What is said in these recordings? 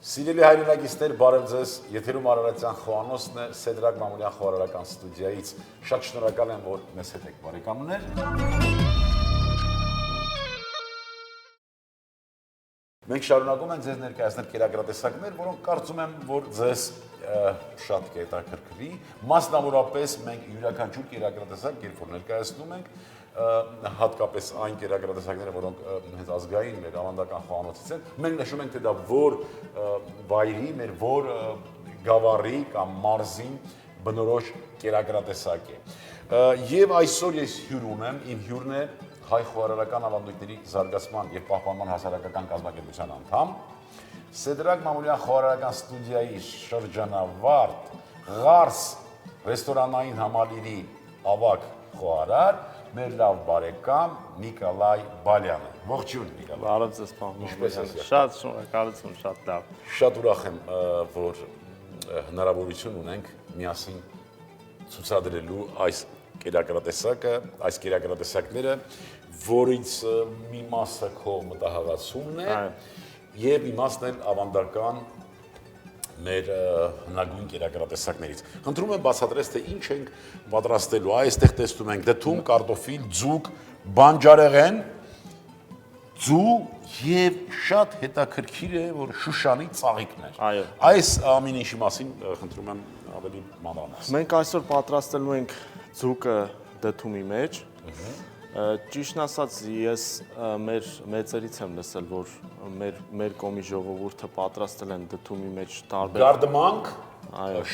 Սիրելի հայրենակիցներ, բարև ձեզ, եթերում Արարատյան Խոհանոցն է, Սեդրակ Մամուլյան խոհարարական ստուդիայից, շատ շնորհակալ եմ, որ մեզ հետ եք բարեկամներ։ Մենք շարունակում ենք ձեզ ներկայացնել կերակրատեսակներ, որոնք կարծում եմ, որ ձեզ շատ կհետաքրքրի, մասնավորապես մենք յուրաքանչյուր կերակրատեսակ, երբ որ ներկայացնում ենք, հատկապես այն կերակրատեսակները, որոնք հենց ազգային մեր ավանդական խոհանոցից են, մենք նշում ենք, թե դա որ վայրի, մեր որ գավառի կամ մարզի բնորոշ կերակրատեսակ է։ Եվ այսօր ես հյուր ունեմ, իմ հյուրն է հայ խոհարարական ավանդույթների զարգացման և պահպանման հասարակական կազմակերպության անդամ, Սեդրակ Մամուլյան խոհարարական ստուդիայի շրջանավարտ, Ղարս ռեստորանային համալիրի ավագ խոհարար, մեր լավ բարեկամ Նիկոլայ Բալյանը։ Ողջույն Նիկոլայ։ Բարև ձեզ պարոն։ Շատ շնորհակալություն, շատ լավ։ Շատ ուրախ եմ, որ հնարավորություն ունենք միասին ցուցադրելու այս կերակրատեսակը, այս կերակրատեսակները, որից մի մասը քո մտահղացումն է, եւ իմաստն էլ ավանդական մեր հնագույն կերակրատեսակներից։ Խնդրում եմ բացատրես, թե ինչ ենք պատրաստելու, այստեղ տեսնում ենք դդում, կարտոֆիլ, ձուկ, բանջարեղեն, ձու եւ շատ հետաքրքիր է, որ Շուշանի ծաղիկներ։ Այս ամեն ինչի մասին խնդրում եմ ավելի մանրամասն։ Մենք այսօր պատրաստելու ենք ձուկը դդումի մեջ։ Ճիշտն ասած, ես մեր մեծերից եմ լսել, որ մեր կողմի ժողովուրդը պատրաստել են դդումի մեջ տարբեր Գարդմանք,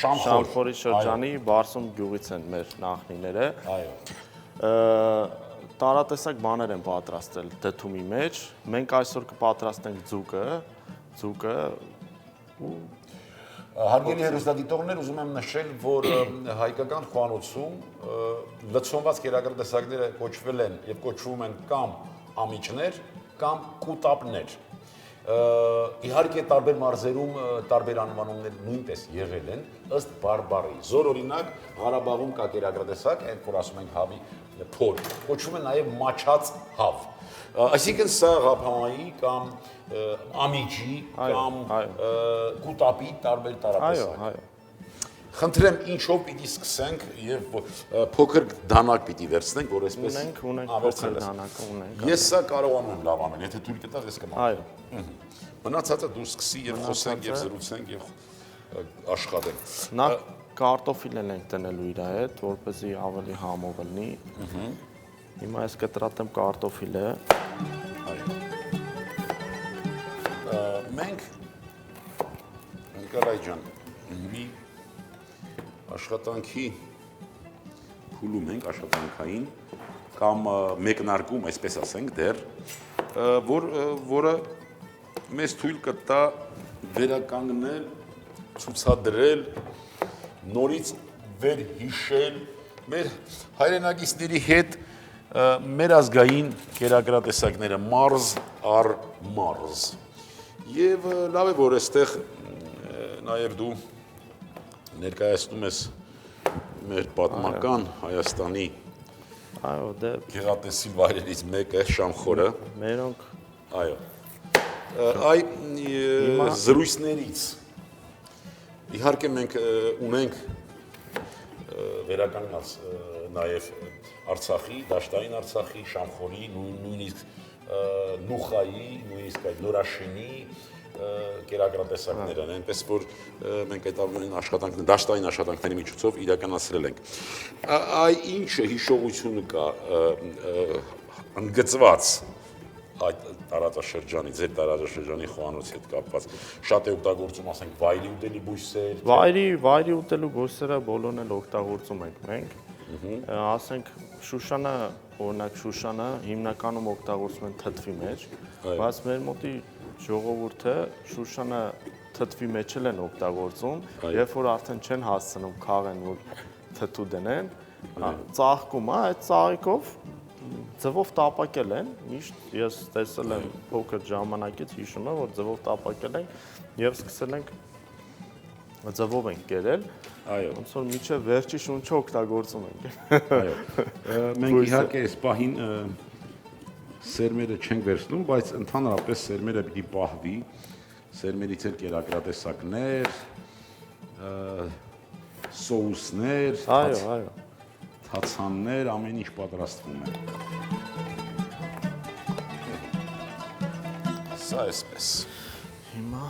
Շամխորի շրջանի Բարսում գյուղից են մեր նախնիները։ Տարատեսակ բաներ են պատրաստել դդումի մեջ։ Մենք այսօր կպատրաստենք ձուկը Հարգելի հեռուստադիտողներ, ուզում եմ նշել, որ հայկական խոհանոցում լցոնված կերակրատեսակները կոչվել են եւ կոչվում են կամ ամիջներ, կամ կուտապներ։ Իհարկե տարբեր մարզերում տարբեր անվանումներ նույնպես եղել են ըստ բարբառի։ Զոր օրինակ Ղարաբաղում կա կերակրատեսակ, այն որ ասում ենք հավի փոր, կոչվում է նաեւ մաչած հավ։ Այսինքն սա ղափամայի կամ ամիջի կամ կուտապի տարբեր տարատեսակ։ Խնդրեմ, ինչով պիտի սկսենք եւ փոքր դանակ պիտի վերցնենք, որ այսպես ունենք փոքր դանակը ունենք։ Ես սա կարողանում եմ լավ անել, եթե թույլ կտաս, ես կմամ։ Մնացածը դու սկսի եւ խոսենք եւ զրուցենք եւ աշխատենք։ Նախ կարտոֆիլն ենք տնելու իր հետ, որպեսզի ավելի համով լինի։ Հիմա ես կտրատեմ կարտոֆիլը։ Մենք Նիկոլայ ջան, մի աշխատանքի փուլում ենք, աշխատանքային կամ մեկնարկում, այսպես ասենք, դեռ, որը մեզ թույլ կտա վերականգնել, ցուցադրել, նորից վերհիշել մեր հայրենակիցների հետ մեր ազգային կերակրատեսակները մարզ առ մարզ։ Եվ լավ է, որ այստեղ նաև դու ներկայացնում ես մեր պատմական Հայաստանի գեղատեսիլ վայրերից մեկը Շամխորը։ Մերոնք Այ զրույցներից իհարկե մենք ունենք վերականգնած նաև Արցախի, Դաշտային Արցախի, Շամխորի, նույնիսկ Նուխայի, նույնիսկ այդ Նորաշենի կերակրատեսակներ են, այնպես որ մենք այդ աշխատանքները, Դաշտային աշխատանքների միջոցով իրականացրել ենք։ Այ ինչը հիշողությունը կա ընդգծված այդ տարածաշրջանի, ձեր տարածաշրջանի խոհանոցի հետ կապված, շատ է օգտագործում, ասենք, վայրի ուտելի բույսեր։ Վայրի ուտելու բույսերը բոլորն էլ օգտագործում ենք մենք։ Ասենք Շուշանը, օրինակ Շուշանը հիմնականում օգտագործում են թթվի մեջ, բայց մեր մոտի ժողովուրդը Շուշանը թթվի մեջ են օգտագործում, երբ որ արդեն չեն հասցնում քաղեն, որ թթու դնեն, ծաղկում է, այդ ծաղիկով ձվով տապակել են, միշտ ես տեսել եմ փոքր ժամանակից հիշում եմ, որ ձվով տապակել են եւ սկսել ենք ձվով ենք կերել, ոնց որ մինչև վերջի շունչը օգտագործում ենք։ Մենք իհարկե այս պահին սերմերը չենք վերցնում, բայց ընդհանրապես սերմերը պիտի պահվի, սերմերից էլ կերակրատեսակներ, սոուսներ, Այո։ թացաններ, ամեն ինչ պատրաստվում է։ Սա էսպես։ Հիմա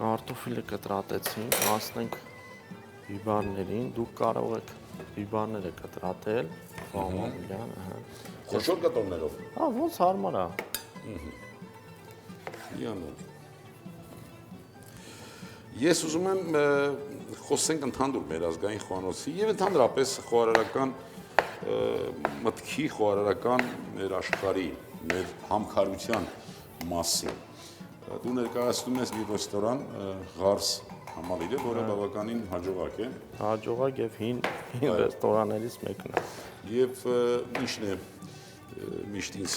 կարտոֆիլը կտրատեցինք, հասնենք բիբարներին, դուք կարող եք բիբարները կտրատել, բամբիլյան, Խոշոր կտորներով։ ոնց հարմար է։ Յանում։ Ես ուզում եմ խոսենք ընդհանուր մեր ազգային խոհանոցի եւ ընդհանրապես խոհարարական մտքի, խոհարարական մեր աշխարհի, մեր համքարության մասին։ Դու ներկայացնում ես մի ռեստորան Ղարս համալիրը, որը բավականին հաջողակ է։ Հաջողակ եւ հին ռեստորաններից մեկն է։ Եվ ինչն է միշտ ինձ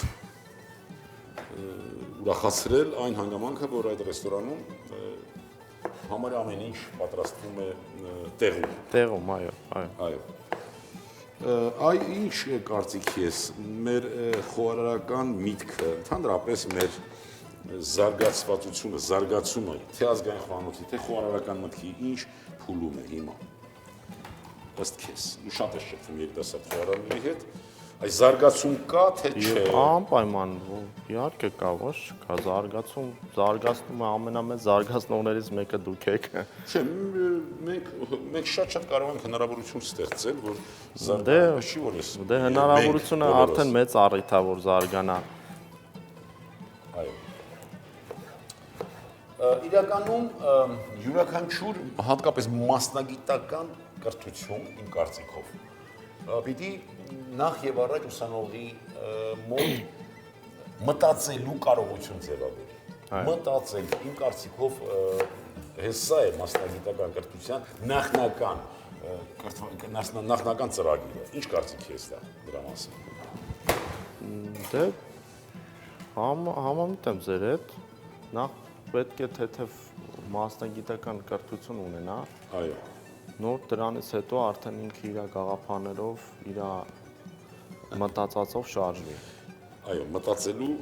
ուրախացրել այն հանգամանքը, որ այդ ռեստորանում համարյա ամեն ինչ պատրաստվում է տեղում։ Տեղում, այո։ Այո։ Այ ինչ կարծիքի ես մեր խոհարարական միտքը, ընդհանրապես մեր զարգացվածությունը, զարգացումը, թե ազգային խոհանոցի, թե խոհարարական մտքի ինչ փուլում է հիմա։ Ըստ քեզ, ու շատ է շփվում երիտասարդ խոհարարների հետ, այս զարգացում կա, թե չէ։ Անպայման, իհարկե կա, ոչ չկա, զարգացնում է ամենամեծ զարգացնողներից մեկը դուք եք։ Չէ, մենք շատ կարող ենք հնարավորություն ստեղծել, որ զարգանա, չի որ ես։ Դե հնարավորությունը արդեն մեծ առիթ է, որ զարգանա։ Այո։ Իրականում յուրաքանչյուր հատկապես մասնագիտական կրթություն, իմ կարծիքով, պիտի նախ եւ առաջ ուսանողի մոտ մտածելու կարողություն ձևավորի։ Մտածել, իմ կարծիքով, հենց սա է մասնագիտական կրթության նախնական ծրագիրը։ Ինչ կարծիքի ես դրա մասին։ Դե համամիտ եմ ձեր հետ, նախ պետք է թեթև մասնագիտական կրթություն ունենա։ Այո։ Նոր դրանից հետո արդեն ինքը իր գաղափարներով, իր մտածածով շարժվի։ Այո, մտածելու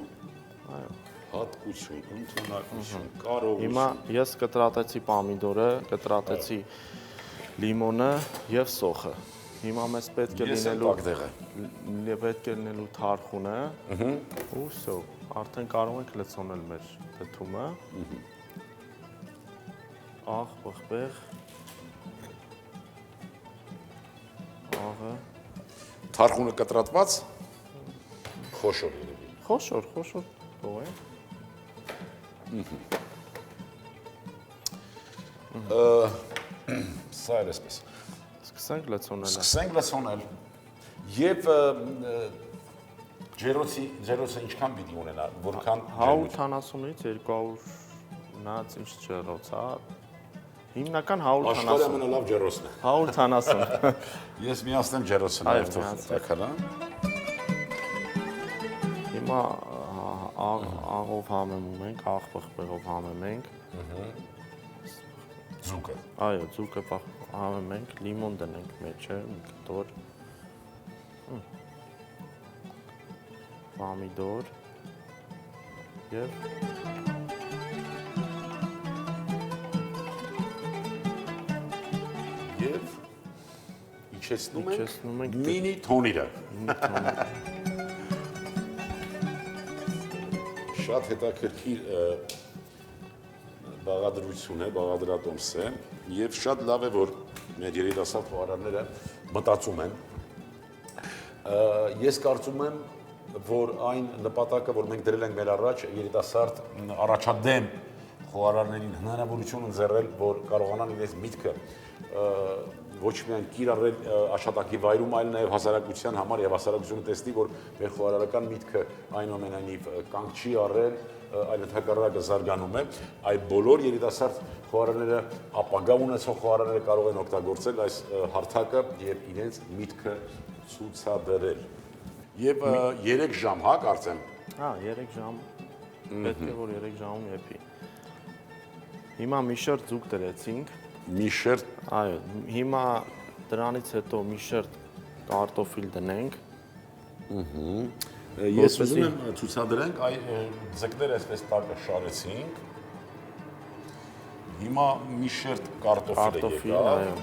հատկություն, ընդունակություն, կարողություն։ Հիմա ես կտրատեցի պամիդորը, կտրատեցի լիմոնը եւ սոխը։ Հիմա մեզ պետք է լինելու թարխունը, ու всё, արդեն կարող ենք լցոնել մեր թթումը։ Աղ, բխբեղ։ Աղը։ Թարխունը կտրատված, խոշոր երևի։ Խոշոր թող է։ Սա էլ էսպես։ Սկսենք լցոնելը։ Սկսենք լցոնել։ Եվ ջերոցը ինչքան պիտի ունենա, որքան 170-ից 200-նից ինչ ջերոց, հա։ Հիմնական 170։ Աշխարհի ամենալավ ջերոցն է։ 170։ Ես միացնեմ ջերոցը նաև թողնի։ Հիմա աղով համեմում ենք, աղ բխբեղով համեմ ենք։ Ձուկը։ Այո, ձուկը համեմ ենք, լիմոն դնենք մեջը, մի կտոր։ Պամիդոր եւ իջեցնում ենք մինի թոնիրը։ Շատ հետաքրքիր բաղադրություն է, բաղադրատոմս է եւ շատ լավ է, որ մեր երիտասարդ խոհարարները մտածում են։ Ես կարծում եմ, որ այն նպատակը, որ մենք դրել ենք մեր առաջ, երիտասարդ առաջադեմ խոհարարներին հնարավորություն ընձեռել, որ կարողանան իրենց միտքը ոչ միայն կիրառել աշխատանքի վայրում, այլ նաև հասարակության համար եւ հասարակությունը տեսնի, որ մեր խոհարարական միտքը այնուամենայնիվ կանգ չի առել, այլ ընդհակառակը զարգանում է, այդ բոլոր երիտասարդ խոհարարները, ապագա ունեցող խոհարարները կարող են օգտագործել այս հարթակը եւ իրենց միտքը ցուցադրել։ Եվ 3 ժամ, հա, կարծեմ։ Հա, 3 ժամ։ Պետք է որ 3 ժամում եփի։ Հիմա մի շերտ ձուկ դրեցինք։ Մի շերտ։ Այո, հիմա դրանից հետո մի շերտ կարտոֆիլ դնենք։ Ես ուզում եմ ցուցադրենք, այ ձկները այսպես տակը շարեցինք։ Հիմա մի շերտ կարտոֆիլ Կարտոֆիլ, եկավ։ այո։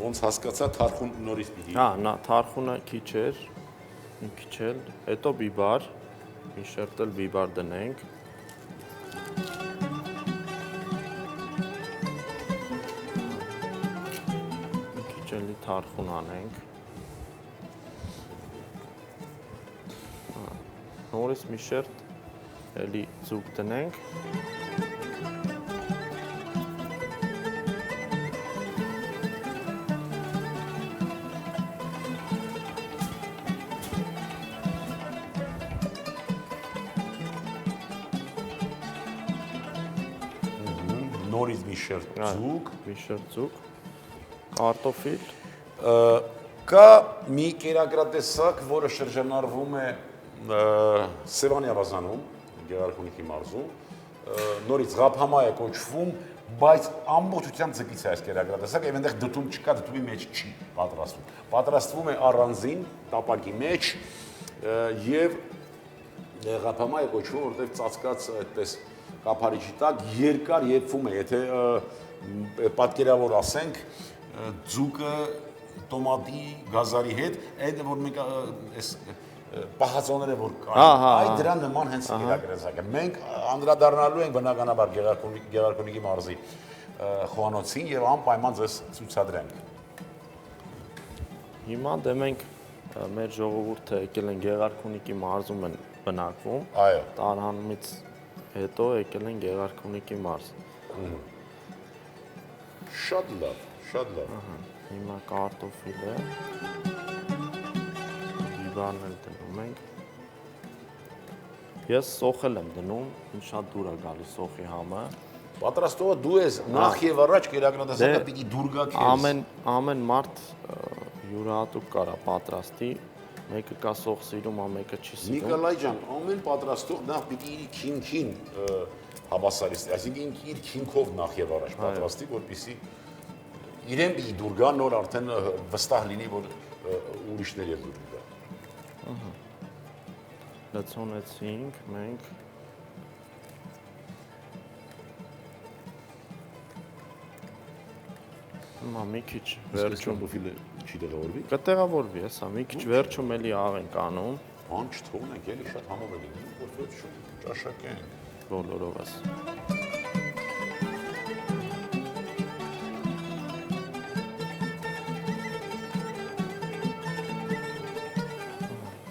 Ոնց հասկացա, թարխուն նորից պիտի։ Հա, նա թարխունը քիչ էր, մի քիչ էլ, հետո բիբար, մի շերտ էլ բիբար դնենք։ Մի քիչ էլի թարխուն անենք։ Նորից մի շերտ էլի ձուկ դնենք։ Նորից մի շերտ ձուկ։ Մի շերտ ձուկ, կարտոֆիլ, Կա մի կերակրատեսակ, որը շրջանառվում է Սևանի ավազանում, Գեղարքունիքի մարզում, նորից ղափամա է կոչվում, բայց ամբողջությամբ ձգից է այս կերակրատեսակը, եւ այնտեղ դդում չկա, դդումի մեջ չի պատրաստվում։ Պատրաստվում է առանձին տապակի մեջ եւ ղափամա է կոչվում, որտեղ ծածկած այդպես կափարիչի տակ երկար եփվում է, եթե պատկերավոր ասենք, ձուկը տոմատի գազարի հետ, այդ որ մենք այս պահածոները որ կան, այդ դրա նման հենց կերակրատեսակ է։ Մենք անդրադառնալու ենք բնականաբար Գեղարքունիքի մարզի խոհանոցին եւ անպայման ձեզ ցուցադրենք։ Հիմա դե մենք մեր ժողովուրդը եկել են Գեղարքունիքի մարզում են բնակվում։ Այո։ Տարհանումից հետո եկել են Գեղարքունիքի մարզ։ Շատ լավ, շատ լավ։ Հիմա կարտոֆիլը, բիբարն էլ դնում ենք։ Ես սոխել եմ դնում, ինձ շատ դուր է գալիս սոխի համը։ Պատրաստողը դու ես, նախ եւ առաջ կերակրատեսակը պիտի դուր գա քեզ։ Ամեն մարդ յուրահատուկ կարա պատրաստի, մեկը կա սոխ սիրում, մեկը չի սիրում։ Նիկոլայ ջան, ամեն պատրաստող նախ պիտի իր քինքին հավասարի, այսինքն իր քինքով նախ եւ առաջ պատրաստի, որպեսզի իրեն պիտի դուր գա, նոր արդեն վստահ լինի, որ ուրիշներ էլ դուր գա։ Լցոնեցինք մենք։ Հիմա մի քիչ վերջում պրոֆիլը չի տեղավորվի։ կտեղավորվի, հեսա, մի քիչ վերջում էլի աղ ենք անում, Բան չթողնենք, էլի շատ համով է լինում, որ վերջում ճաշակենք։ բոլորովս։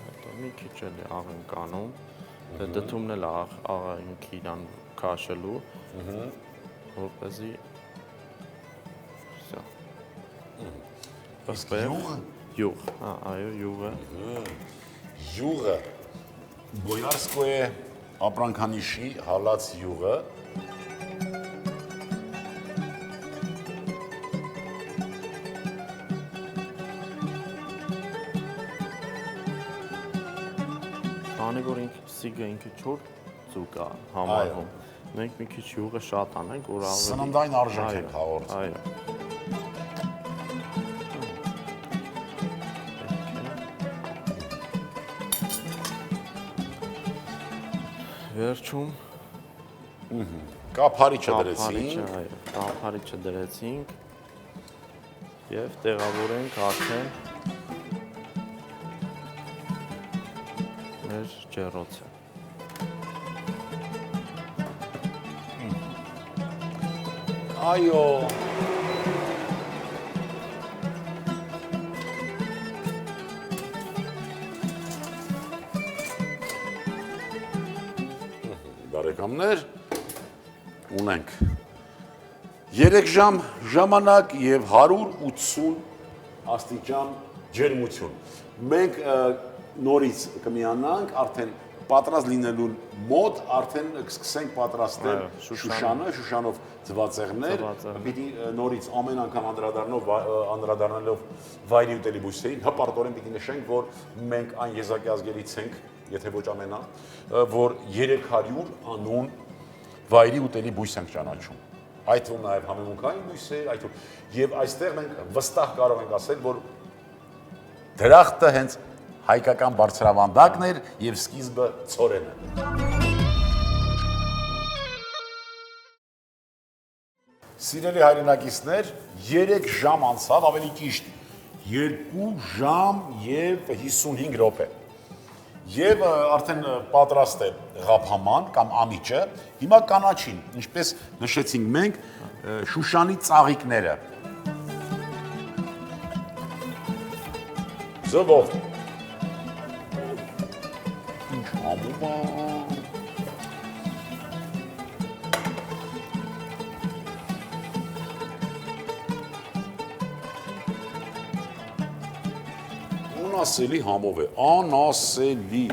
Հետո մի քիչ էլի աղ ենք անում, դե դդումն էլ աղը ինքը իրան քաշելու, որպեսզի Իսկ յուղը։ Յուղ, այո, յուղը։ Յուղը Բոյարսկոյե ապրանքանիշի հալած յուղը Քանի որ սիգը ինքը չոր ձուկ է համարվում։ Մենք մի քիչ յուղը շատ անենք, որ ավելի սննդային արժեք ենք հաղորդում։ Այո։ Վերջում կափարիչը դրեցինք, կափարիչը դրեցինք եւ տեղավորենք արդեն մեր ջեռոցը։ այո, բարեկամներ, ունենք 3 ժամ ժամանակ եւ 180 աստիճան ջերմություն։ Մենք նորից կմիանանք, արդեն պատրաստ լինելուն մոտ, արդեն կսկսենք պատրաստել շուշանով ձվածեղներ, պիտի նորից ամեն անգամ անդրադառնալով վայրի ուտելի բույսերին, հպարտորեն պիտի նշենք, որ մենք այն եզակի ազգերից ենք, եթե ոչ ամենա, որ 300 անուն վայրի ուտելի բույս ենք ճանաչում։ Այդ թվում նաև համեմունքային բույսեր, եւ այստեղ մենք վստահ կարող ենք ասել, որ դրախտը հենց հայկական բարձրավանդակն էր եւ սկիզբը ցորենը։ Սիրելի հայրենակիցներ, 3 ժամ անցավ, ավելի ճիշտ 2 ժամ եւ 55 րոպե։ Եվ արդեն պատրաստ է ղափաման կամ ամիջը, հիմա կանաչին, ինչպես նշեցինք մենք, Շուշանի ծաղիկները։ Ձվով։ Ինչ ամում է։ Անասելի համով է, անասելի։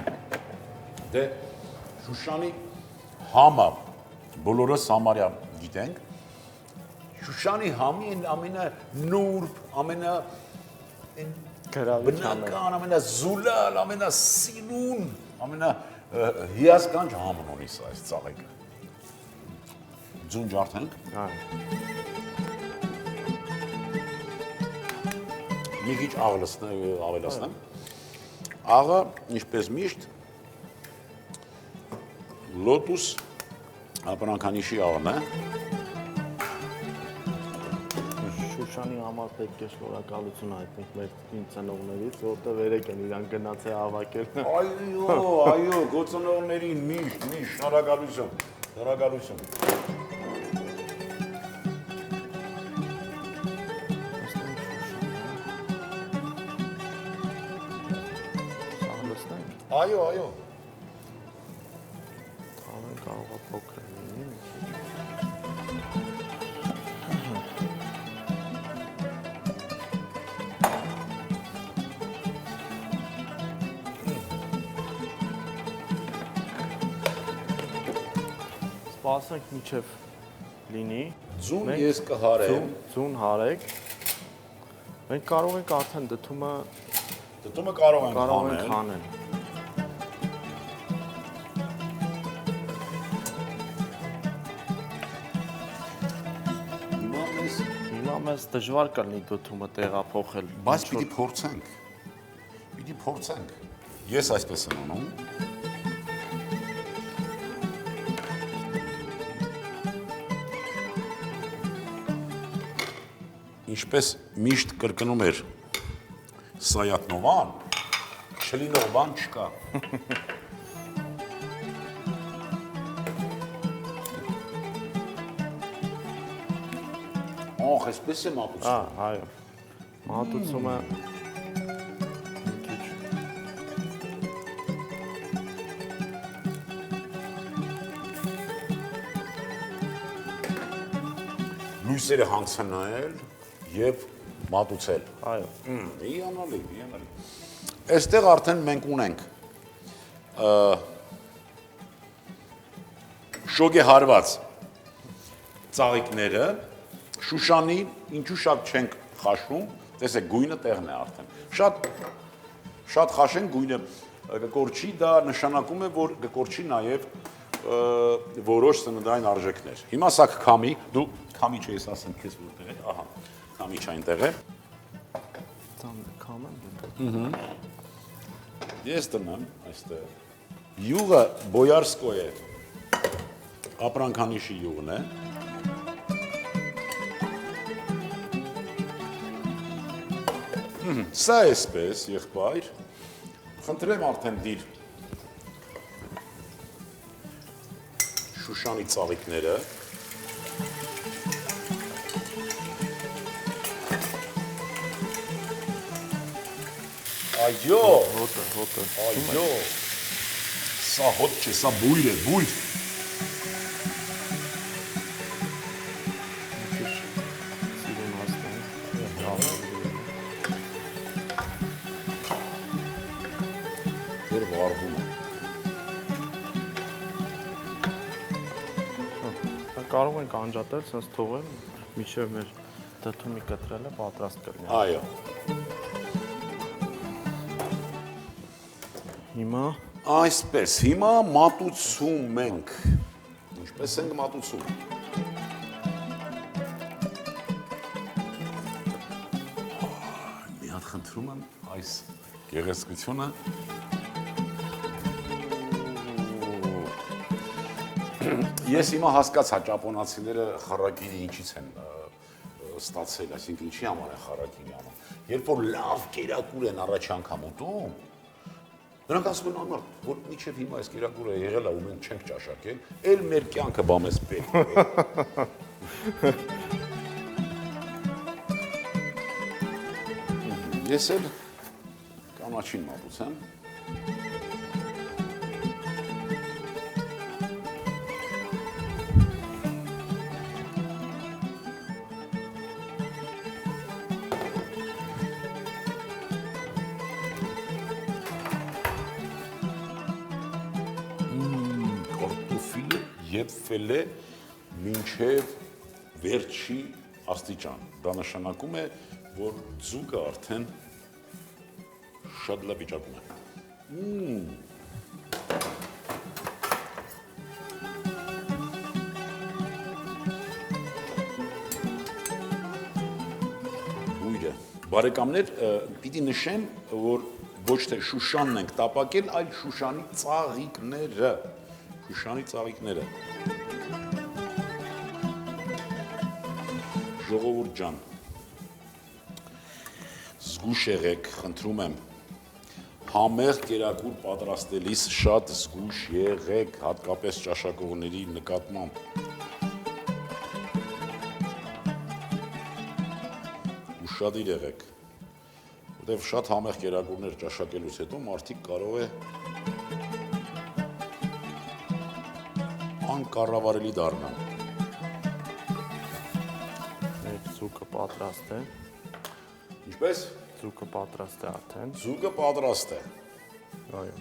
Դե Շուշանի համը բոլորս համարյա գիտենք։ Շուշանի համի ամենանուրբ, բնական, ամենազուլալ, ամենասիրուն, ամենահիասքանչ համն ունի սա այս ծաղիկը։ Ձուն ջարդենք։ Մի քիչ ավելացնեմ։ Աղը, ինչպես միշտ, լոտուս ապրանքանիշի աղն է։ Շուշանի համար պետք է շնորհակալություն հայտնենք մեր ծնողներից, որտեղ երեք են իրան գնաց է հավաքել։ Այո, գոծնողներին միշտ շնորհակալություն։ Այո։ Թավեն կարող է փոքր լինի։ Սպասենք մինչև լինի։ Ձուն ես կհարեմ։ Ձուն հարեք։ Մենք կարող ենք արդեն դդումը կարող ենք հանել։ Հիմա մեզ դժվար կլինի դդումը տեղափոխել։ Բայց պիտի փորձենք։ Ես այսպես եմ անում։ Ինչպես միշտ կրկնում էր Սայաթնովան, չլինող բան չկա։ Այսպես է մատուցում։ Այո։ Մատուցումը լույսերը հանգցնել եւ մատուցել։ Այո։ Հիանալի։ Այստեղ արդեն մենք ունենք շոգեհարված ծաղիկները, Շուշանի, ինչու շատ չենք խաշում, տեսեք գույնը տեղն է արդեն։ Շատ խաշենք գույնը կկորչի, դա նշանակում է, որ կկորչի նաև որոշ սննդային արժեքներ։ Հիմա սա քամի, դու քամի չես ասեմ քեզ որտեղ է, ահա, քամի այնտեղ է։ Ես տնեմ այստեղ։ Յուղը Բոյարսկո է, ապրանքանիշի յուղն է։ Սա էսպես, եղբայր, խնդրեմ արդեն դիր Շուշանի ծաղիկները։ Այո, հոտը։ Այո, սա հոտ չէ, սա բույր է, բույր։ Կարող ենք անջատել, սենց թողել, մինչև մեր դդումի կտրելը պատրաստ կլինի։ Այո։ Հիմա Այսպես, հիմա մատուցում ենք։ Ինչպես ենք մատուցում։ Մի հատ խնդրում եմ այս Գեղեցկությունը։ Ես հիմա հասկացա ճապոնացիները խարակիրի ինչից են ստացել, այսինքն ինչի համար են խարակիրի անում։ Երբ որ լավ կերակուր են առաջ անգամ ուտում, նրանք ասում են ամառ, որ մինչև հիմա այս կերակուրը եղել է ու մենք չենք ճաշակել, էլ մեր կյանքը բա մեզ պետք է։ Ես էլ կանաչին մատուցեմ։ Կարտոֆիլը եւ ֆելե մինչեւ վերջի աստիճան։ Դա նշանակում է, որ ձուկը արդեն շատ լավ վիճակում է։ Բույրը։ Բարեկամներ, պիտի նշեմ, որ ոչ թե շուշանն ենք տապակել, այլ շուշանի ծաղիկները։ Շուշանի ծաղիկները։ Ժողովուրդ ջան, զգուշ եղեք, խնդրում եմ, համեղ կերակուր պատրաստելիս շատ զգուշ եղեք, հատկապես ճաշակողների նկատմամբ։ Ուշադիր եղեք, որտեղ շատ համեղ կերակուրներ ճաշակելուց հետո մարդիկ կարող է անկառավարելի դառնալ։ Ձուկը պատրաստ է։ Ինչպես։ Ձուկը պատրաստ է արդեն։ Ձուկը պատրաստ է։ Այո։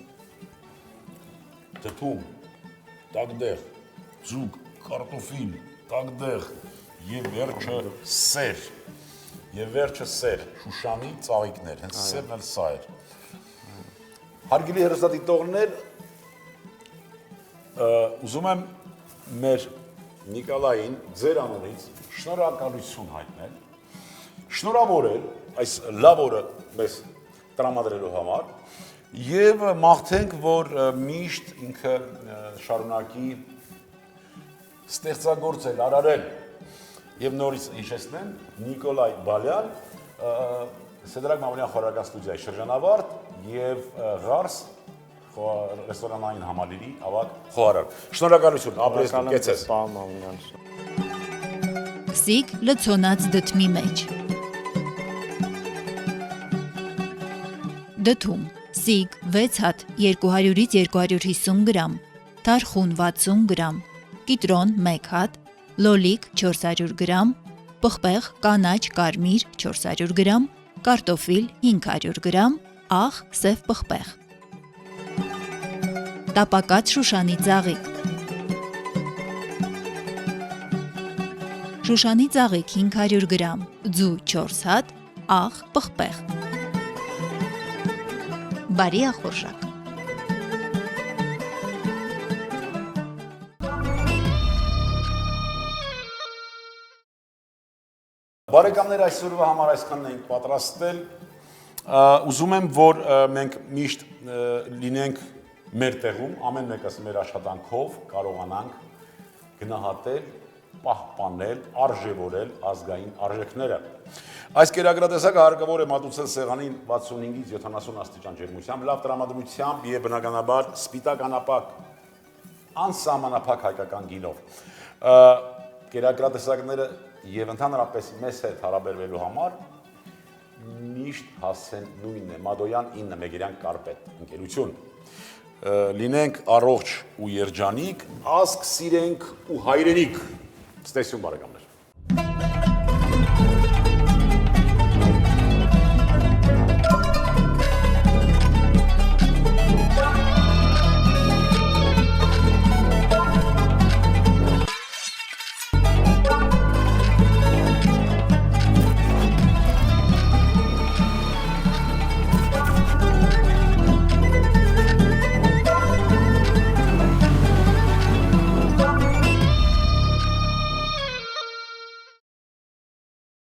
Դդում, տակդեղ, ձուկ, կարտոֆիլ, տակդեղ եւ վերջը սեր։ Եվ վերջը սեր, շուշանի ծաղիկներ, հենց սերն էլ սա էր։ Հարգելի հեռուստադիտողներ, ուզում եմ մեր Նիկոլային ձեր անունից շնորհակալություն հայտնել, շնորհավորել այս լավ օրը մեզ տրամադրելու համար եւ մաղթենք, որ միշտ ինքը շարունակի ստեղծագործել, արարել եւ նորից հիշեցնեմ Նիկոլայ Բալյան, Սեդրակ Մամուլյան խորհրդական ստուդիայի շրջանավարտ եւ Ղարս ռեստորանային համալիրի ավագ խոհարար։ Շնորհակալություն, ապրես կեցես։ Պարոն Մամուլյան։ Սիկ լցոնած դդմի մեջ։ Դդում. սիկ 6 հատ 200-ից 250 գրամ, թարխուն 60 գրամ, կիտրոն 1 հատ, լոլիկ 400 գրամ, պղպեղ կանաչ կարմիր 400 գրամ, կարտոֆիլ 500 գրամ, աղ սև պղպեղ։ Տապակած շուշանի ծաղիկ։ Շուշանի ծաղիկ 500 գրամ, ձու 4 հատ, աղ պղպեղ։ Բարի ախորժակ։ Բարեկամներ, այսօրվա համար այսքանն ենք պատրաստել։ Ուզում եմ, որ մենք միշտ լինենք մեր տեղում, ամեն մեկս մեր աշխատանքով կարողանանք գնահատել, պահպանել, արժևորել ազգային արժեքները։ Այս կերակրատեսակը հարկավոր է մատուցել սեղանին 65-ից 70 աստիճան ջերմությամբ, լավ տրամադրությամբ եւ բնականաբար սպիտակ անապակ, անսահմանափակ հայկական գինով։ Կերակրատեսակները եւ ընդհանրապես մեզ հետ հարաբերվելու համար միշտ հասցեն նույնն է Մադոյան 9 Մեգերյան Կարպետ ընկերություն։ Լինենք առողջ ու երջանիկ, ազգ սիրենք ու հայրենիք։ Ստեսյուն բարեկամներ։